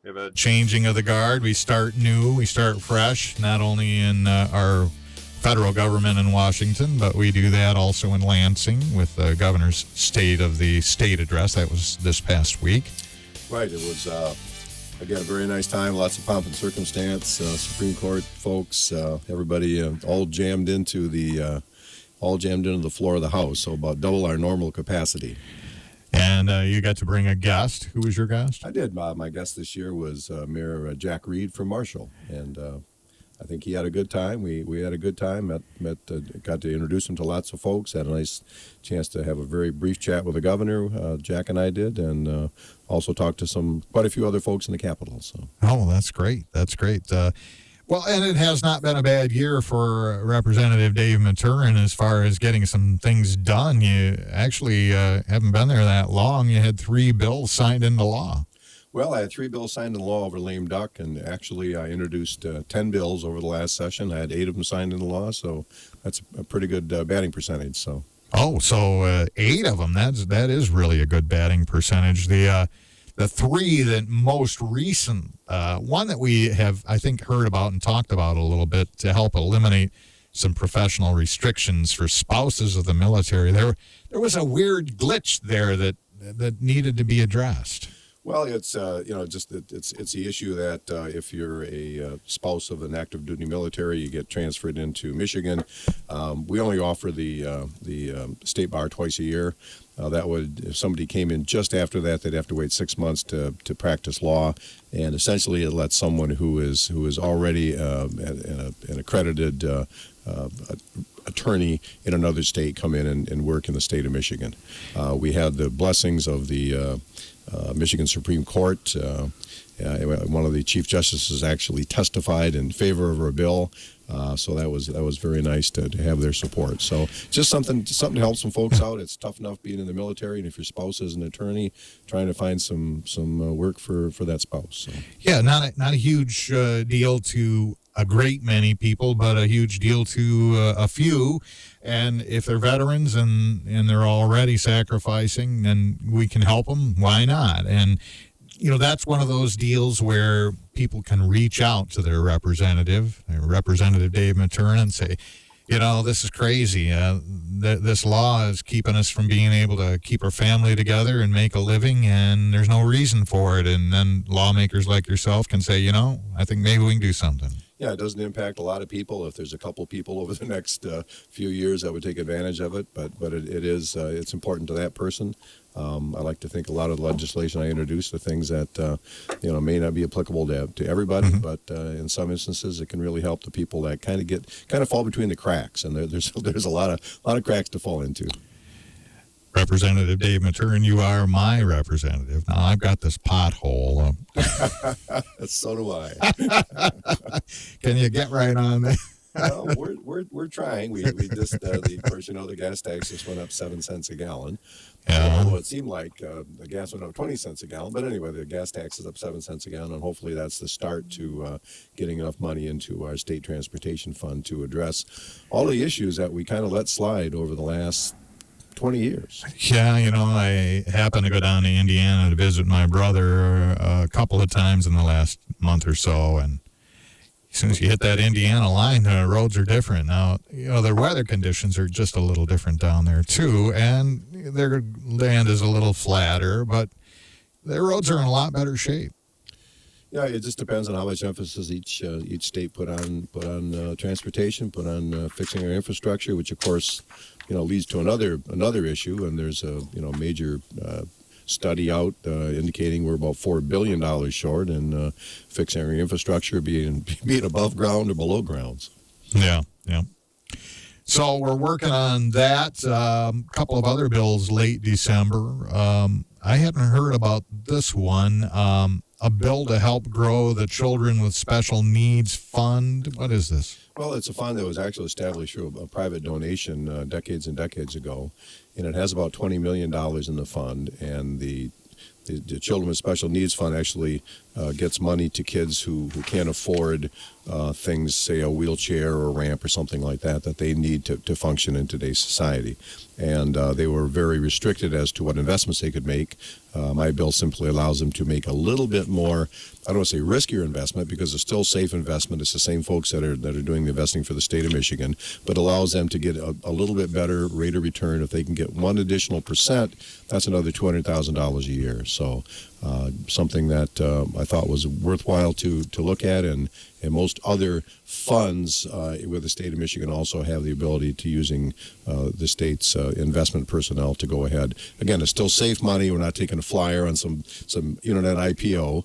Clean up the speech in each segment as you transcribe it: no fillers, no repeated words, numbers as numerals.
We have a changing of the guard. We start new. We start fresh, not only in our federal government in Washington, but we do that also in Lansing with the governor's State of the State address. That was this past week. Right. It was, again, a very nice time. Lots of pomp and circumstance. Supreme Court folks, everybody all jammed into the floor of the House, so about double our normal capacity. And you got to bring a guest. Who was your guest? I did. My guest this year was Mayor Jack Reed from Marshall, and I think he had a good time. We had a good time. Got to introduce him to lots of folks. Had a nice chance to have a very brief chat with the governor. Jack and I did, and also talked to quite a few other folks in the Capitol. So. Oh, that's great. That's great. Well, and it has not been a bad year for Representative Dave Maturen as far as getting some things done. You actually haven't been there that long. You had 3 bills signed into law. Well, I had 3 bills signed into law over lame duck, and actually I introduced 10 bills over the last session. I had 8 of them signed into law, so that's a pretty good batting percentage. So. Oh, so 8 of them. That is really a good batting percentage. The 3 that most recent, one that we have, I think, heard about and talked about a little bit to help eliminate some professional restrictions for spouses of the military. There was a weird glitch there that needed to be addressed. Well, it's it's the issue that if you're a spouse of an active duty military, you get transferred into Michigan. We only offer the state bar twice a year. That would, if somebody came in just after that, they'd have to wait 6 months to practice law, and essentially it lets someone who is already an accredited attorney in another state come in and work in the state of Michigan. We had the blessings of the Michigan Supreme Court. One of the chief justices actually testified in favor of our bill, so that was very nice to have their support. So just something to help some folks out. It's tough enough being in the military, and if your spouse is an attorney, trying to find some work for that spouse. So. Yeah, not a huge deal to a great many people, but a huge deal to a few. And if they're veterans and they're already sacrificing, then we can help them. Why not? And that's one of those deals where people can reach out to their Representative Dave Maturen, and say, this is crazy. This law is keeping us from being able to keep our family together and make a living, and there's no reason for it. And then lawmakers like yourself can say, I think maybe we can do something. Yeah, it doesn't impact a lot of people. If there's a couple people over the next few years that would take advantage of it, but it's important to that person. I like to think a lot of the legislation I introduce are things that may not be applicable to everybody, mm-hmm. but in some instances it can really help the people that kind of fall between the cracks, and there's a lot of cracks to fall into. Representative Dave Maturen, you are my representative. Now I've got this pothole. So do I. Can you get right on that? Well, we're trying. We just of course the gas tax just went up 7 cents a gallon. Yeah. Although it seemed like the gas went up 20 cents a gallon, but anyway, the gas tax is up 7 cents a gallon, and hopefully that's the start to getting enough money into our state transportation fund to address all the issues that we kind of let slide over the last 20 years. Yeah, I happened to go down to Indiana to visit my brother a couple of times in the last month or so, and as soon as you hit that Indiana line, the roads are different. Now, the weather conditions are just a little different down there, too, and their land is a little flatter, but their roads are in a lot better shape. Yeah, it just depends on how much emphasis each state put on transportation, put on fixing our infrastructure, which, of course, leads to another issue, and there's a major study out indicating we're about $4 billion short in fixing our infrastructure, being above ground or below grounds. Yeah. So we're working on that. A couple of other bills late December. I hadn't heard about this one. A bill to help grow the Children with Special Needs Fund. What is this? Well, it's a fund that was actually established through a private donation decades and decades ago, and it has about $20 million in the fund, and the the Children with Special Needs Fund actually gets money to kids who can't afford things, say a wheelchair or a ramp or something like that they need to function in today's society. And they were very restricted as to what investments they could make. My bill simply allows them to make a little bit more, I don't want to say riskier investment, because it's still safe investment. It's the same folks that are doing the investing for the state of Michigan, but allows them to get a little bit better rate of return. If they can get 1 additional percent, that's another $200,000 a year. So something that I thought was worthwhile to look at, and most other funds with the state of Michigan also have the ability to using the state's investment personnel to go ahead. Again, it's still safe money. We're not taking a flyer on some internet IPO,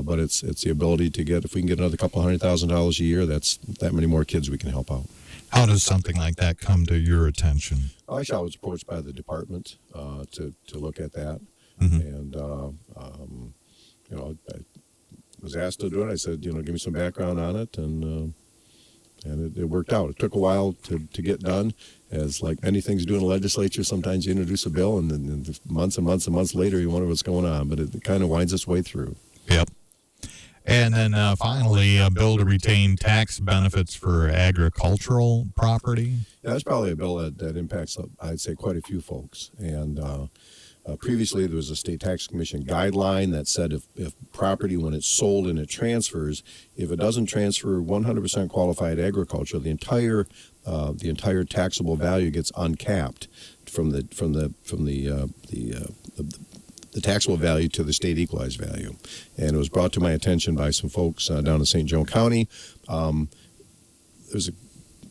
but it's the ability to get, if we can get another couple $100,000 a year, that's that many more kids we can help out. How does something like that come to your attention? Actually, I was approached by the department to look at that, and I was asked to do it. I said, give me some background on it, and it worked out. It took a while to get done, as like many things do in the legislature. Sometimes you introduce a bill, and then months and months and months later, you wonder what's going on. But it kind of winds its way through. Yep. And then finally, a bill to retain tax benefits for agricultural property. Yeah, that's probably a bill that impacts, I'd say, quite a few folks. And previously, there was a state tax commission guideline that said if property, when it's sold and it transfers, if it doesn't transfer 100% qualified agriculture, the entire taxable value gets uncapped from the taxable value to the state equalized value. And it was brought to my attention by some folks down in St. Joe County. There's a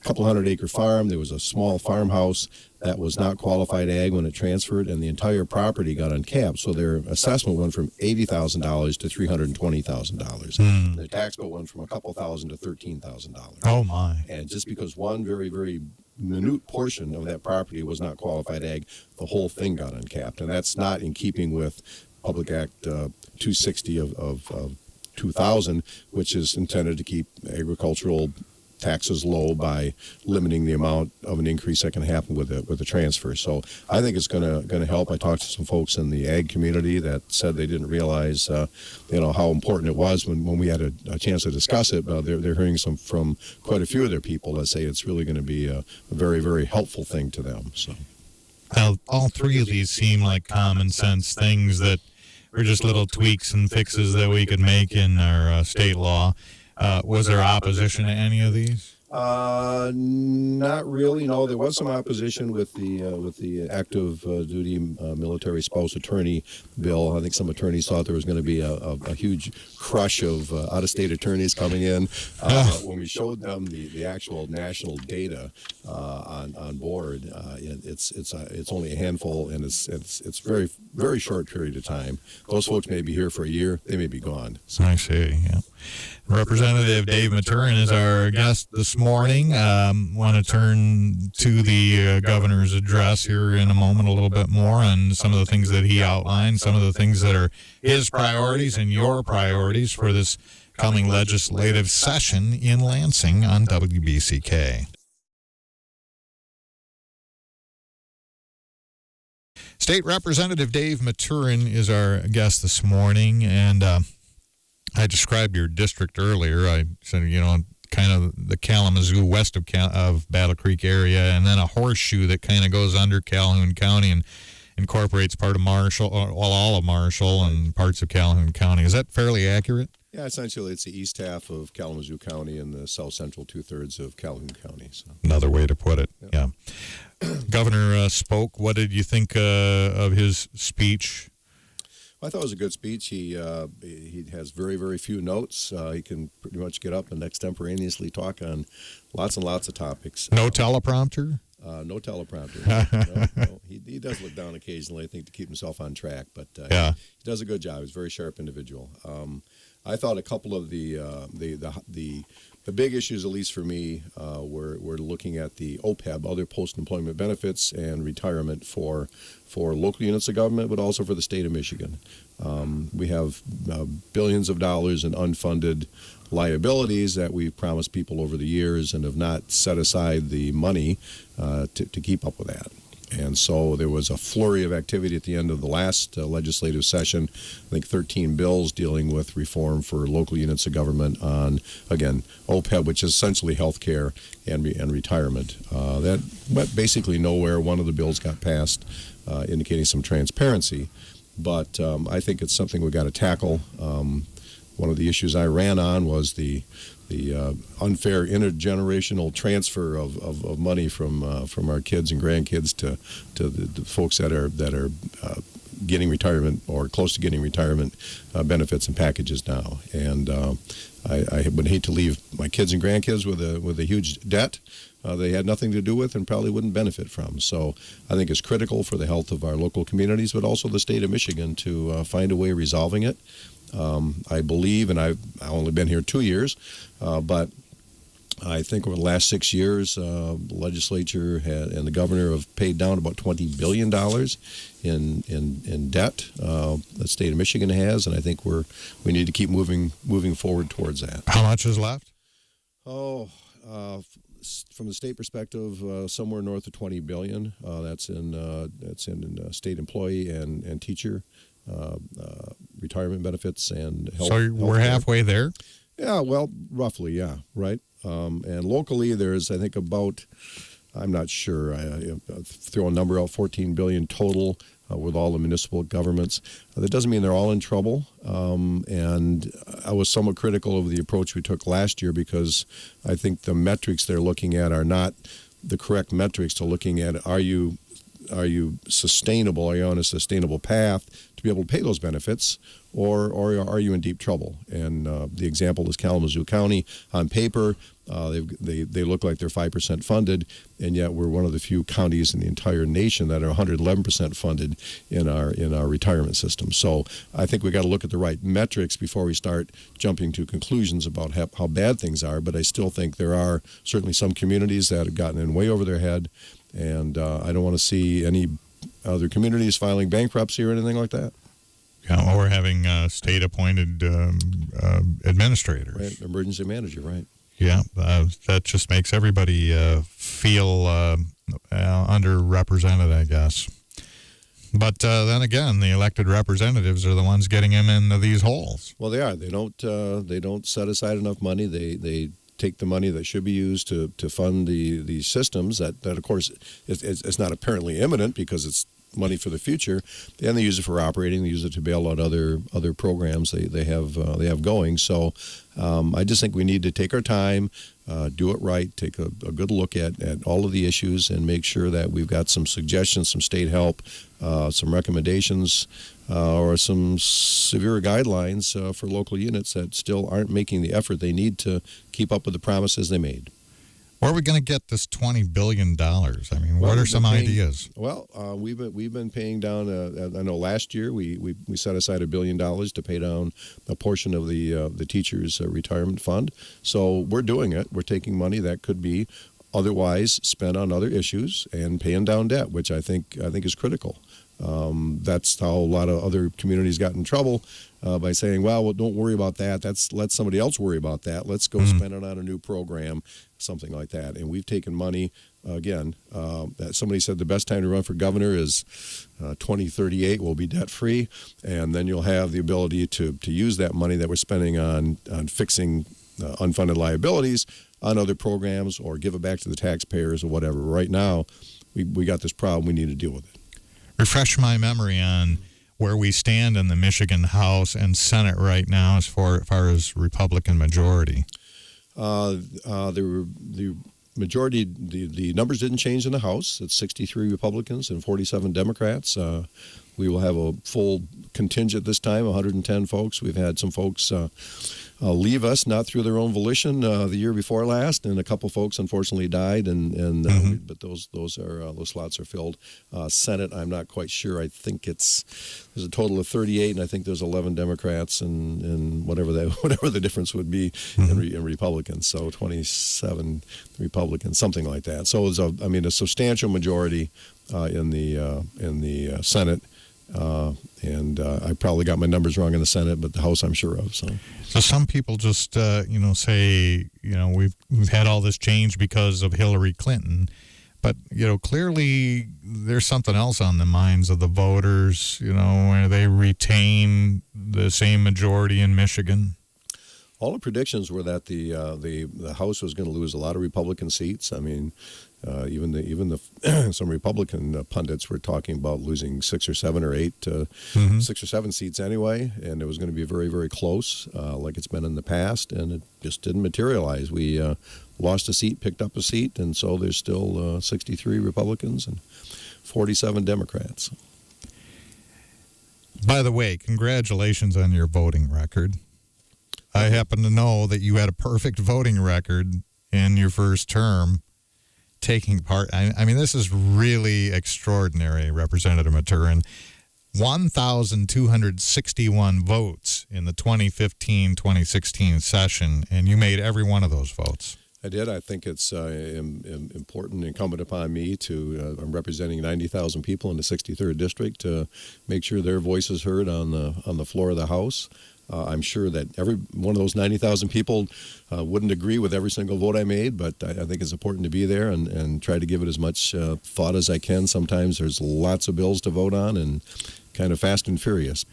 couple 100-acre farm. There was a small farmhouse that was not qualified ag when it transferred, and the entire property got uncapped. So their assessment went from $80,000 to $320,000. Their tax bill went from a couple thousand to $13,000. Oh, my. And just because one very, very minute portion of that property was not qualified ag, the whole thing got uncapped. And that's not in keeping with Public Act 260 of 2000, which is intended to keep agricultural taxes low by limiting the amount of an increase that can happen with a transfer. So I think it's going to help. I talked to some folks in the ag community that said they didn't realize how important it was when we had a chance to discuss it. They're hearing from quite a few of their people that say it's really going to be a very, very helpful thing to them. So now, all three of these seem like common sense things that are just little tweaks and fixes that we could make in our state law. Was there opposition to any of these? Not really. No, there was some opposition with the active duty military spouse attorney bill. I think some attorneys thought there was going to be a huge crush of out-of-state attorneys coming in. When we showed them the actual national data on board, it's only a handful, and it's very, very short period of time. Those folks may be here for a year. They may be gone. So. I see. Yeah. Representative Dave Maturen is our guest this morning. Want to turn to the governor's address here in a moment a little bit more on some of the things that he outlined, some of the things that are his priorities and your priorities for this coming legislative session in Lansing on WBCK. State Representative Dave Maturen is our guest this morning, and I described your district earlier. I said, kind of the Kalamazoo west of Battle Creek area, and then a horseshoe that kind of goes under Calhoun County and incorporates part of Marshall, all of Marshall and parts of Calhoun County. Is that fairly accurate? Yeah, essentially it's the east half of Kalamazoo County and the south central 2/3 of Calhoun County. So. Another way to put it, yeah. Governor spoke. What did you think of his speech? I thought it was a good speech. He has very, very few notes. He can pretty much get up and extemporaneously talk on lots and lots of topics. No teleprompter? No teleprompter. No. He does look down occasionally, I think, to keep himself on track. But he does a good job. He's a very sharp individual. I thought a couple of the big issues, at least for me, were looking at the OPEB, other post-employment benefits, and retirement for local units of government, but also for the state of Michigan. We have billions of dollars in unfunded liabilities that we've promised people over the years and have not set aside the money to keep up with that. And so there was a flurry of activity at the end of the last legislative session. I think 13 bills dealing with reform for local units of government on, again, OPEB, which is essentially health care and retirement. That went basically nowhere. One of the bills got passed, indicating some transparency. But I think it's something we've got to tackle. One of the issues I ran on was the unfair intergenerational transfer of money from our kids and grandkids to the folks that are getting retirement or close to getting retirement benefits and packages now. And I would hate to leave my kids and grandkids with a huge debt they had nothing to do with and probably wouldn't benefit from. So I think it's critical for the health of our local communities, but also the state of Michigan to find a way of resolving it. I believe, and I've only been here 2 years, but I think over the last 6 years, the legislature and the governor have paid down about $20 billion in debt. The state of Michigan has, and I think we need to keep moving forward towards that. How much is left? From the state perspective, somewhere north of $20 billion. That's in state employee and teacher retirement benefits and health. So we're halfway there? Yeah, well, roughly, yeah, right. And locally, there's, I think, about, I'm not sure, I throw a number out, $14 billion total with all the municipal governments. That doesn't mean they're all in trouble. And I was somewhat critical of the approach we took last year because I think the metrics they're looking at are not the correct metrics to looking at are you sustainable? Are you on a sustainable path to be able to pay those benefits, or are you in deep trouble? And the example is Kalamazoo County. On paper, they look like they're 5% funded, and yet we're one of the few counties in the entire nation that are 111% funded in our retirement system. So I think we got to look at the right metrics before we start jumping to conclusions about how bad things are. But I still think there are certainly some communities that have gotten in way over their head. And I don't want to see any other communities filing bankruptcy or anything like that. Yeah, or having state-appointed administrators. Right, emergency manager, right. Yeah, that just makes everybody feel underrepresented, I guess. But then again, the elected representatives are the ones getting them into these holes. Well, they are. They don't set aside enough money. They take the money that should be used to fund the systems that of course it's not apparently imminent because it's money for the future, and they use it for operating. They use it to bail out other programs they have going. So I just think we need to take our time, do it right, take a good look at all of the issues, and make sure that we've got some suggestions, some state help, some recommendations, or some severe guidelines for local units that still aren't making the effort they need to keep up with the promises they made. Where are we going to get this $20 billion? I mean, what are some ideas? Well, we've been paying down. I know last year we set aside $1 billion to pay down a portion of the teachers' retirement fund. So we're doing it. We're taking money that could be otherwise spent on other issues and paying down debt, which I think is critical. That's how a lot of other communities got in trouble by saying, well, don't worry about that. Let somebody else worry about that. Let's go spend it on a new program, something like that. And we've taken money, again, somebody said the best time to run for governor is 2038. We'll be debt-free, and then you'll have the ability to use that money that we're spending on fixing unfunded liabilities on other programs or give it back to the taxpayers or whatever. Right now, we got this problem. We need to deal with it. Refresh my memory on where we stand in the Michigan House and Senate right now as far as Republican majority. The majority, the numbers didn't change in the House. It's 63 Republicans and 47 Democrats. We will have a full contingent this time, 110 folks. We've had some folks leave us, not through their own volition, the year before last, and a couple folks unfortunately died. But those slots are filled. Senate, I'm not quite sure. I think there's a total of 38, and I think there's 11 Democrats and whatever the difference would be in Republicans. So 27 Republicans, something like that. So it's a substantial majority in the Senate. And I probably got my numbers wrong in the Senate, but the House I'm sure of. So some people just say we've had all this change because of Hillary Clinton, But, clearly there's something else on the minds of the voters, where they retain the same majority in Michigan. All the predictions were that the House was going to lose a lot of Republican seats. I mean, even some Republican pundits were talking about losing 6 or 7 or 8, 6 or 7 seats anyway, and it was going to be very, very close, like it's been in the past, and it just didn't materialize. We lost a seat, picked up a seat, and so there's still 63 Republicans and 47 Democrats. By the way, congratulations on your voting record. I happen to know that you had a perfect voting record in your first term taking part. I mean, this is really extraordinary, Representative Maturen. 1,261 votes in the 2015-2016 session, and you made every one of those votes. I did. I think it's important, incumbent upon me to, I'm representing 90,000 people in the 63rd District, to make sure their voice is heard on the floor of the House. I'm sure that every one of those 90,000 people wouldn't agree with every single vote I made, but I think it's important to be there and try to give it as much thought as I can. Sometimes there's lots of bills to vote on and kind of fast and furious.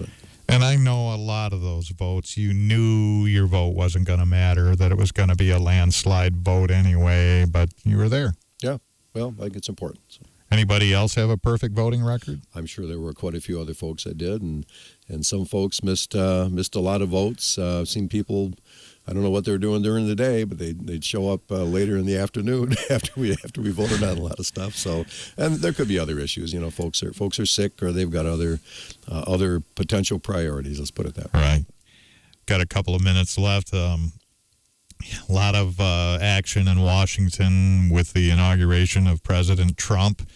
And I know a lot of those votes, you knew your vote wasn't going to matter, that it was going to be a landslide vote anyway, but you were there. Yeah, well, I think it's important. So. Anybody else have a perfect voting record? I'm sure there were quite a few other folks that did, and some folks missed a lot of votes. Seen people, I don't know what they were doing during the day, but they'd show up later in the afternoon after we voted on a lot of stuff. So, and there could be other issues. Folks are sick, or they've got other potential priorities. Let's put it that way. Right. Got a couple of minutes left. A lot of action in Washington with the inauguration of President Trump,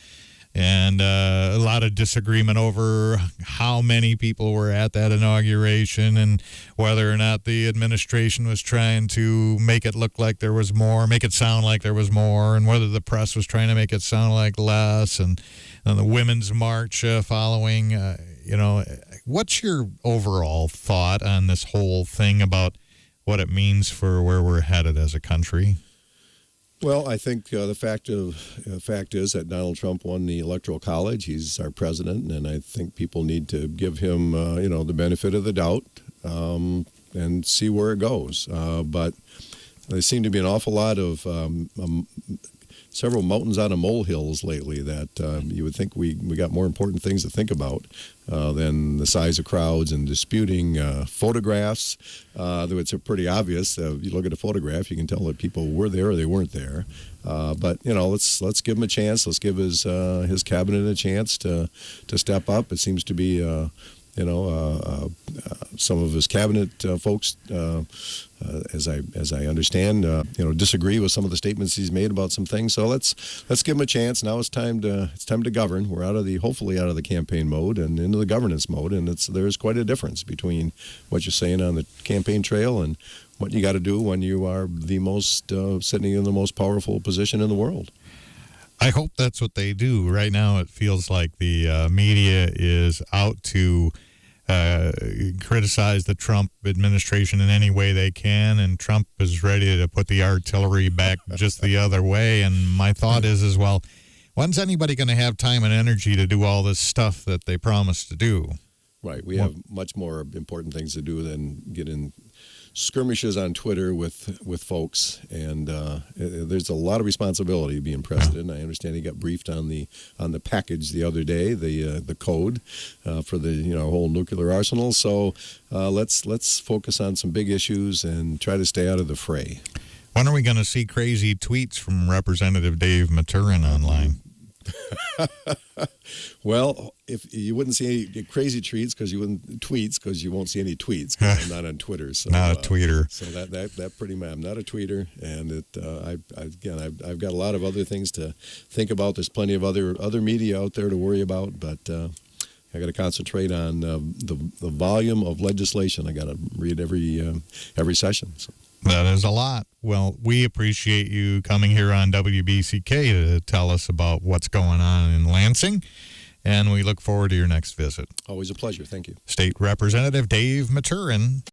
and a lot of disagreement over how many people were at that inauguration and whether or not the administration was trying to make it look like there was more, make it sound like there was more, and whether the press was trying to make it sound like less, and the Women's March following. What's your overall thought on this whole thing about what it means for where we're headed as a country? Well, I think the fact is that Donald Trump won the Electoral College. He's our president, and I think people need to give him, the benefit of the doubt and see where it goes. But there seem to be an awful lot of several mountains out of molehills lately that you would think we got more important things to think about than the size of crowds and disputing photographs. It's pretty obvious. You look at a photograph, you can tell that people were there or they weren't there. But let's give him a chance. Let's give his cabinet a chance to step up. It seems to be some of his cabinet folks, as I understand, disagree with some of the statements he's made about some things. So let's give him a chance. Now it's time to govern. We're hopefully out of the campaign mode and into the governance mode, and there's quite a difference between what you're saying on the campaign trail and what you got to do when you are the most sitting in the most powerful position in the world. I hope that's what they do. Right now, it feels like the media is out to criticize the Trump administration in any way they can, and Trump is ready to put the artillery back just the other way. And my thought is well, when's anybody going to have time and energy to do all this stuff that they promised to do? Right. We have much more important things to do than get in skirmishes on Twitter with folks, and there's a lot of responsibility being president. I understand he got briefed on the package the other day, the code for the whole nuclear arsenal. So let's focus on some big issues and try to stay out of the fray. When are we going to see crazy tweets from Representative Dave Maturen online? Well, if you wouldn't see any crazy tweets because you won't see any tweets because I'm not on Twitter. So, not a tweeter. So that pretty much, I'm not a tweeter, and I've got a lot of other things to think about. There's plenty of other media out there to worry about, but I got to concentrate on the volume of legislation. I got to read every session. So. That is a lot. Well, we appreciate you coming here on WBCK to tell us about what's going on in Lansing, and we look forward to your next visit. Always a pleasure. Thank you. State Representative Dave Maturen.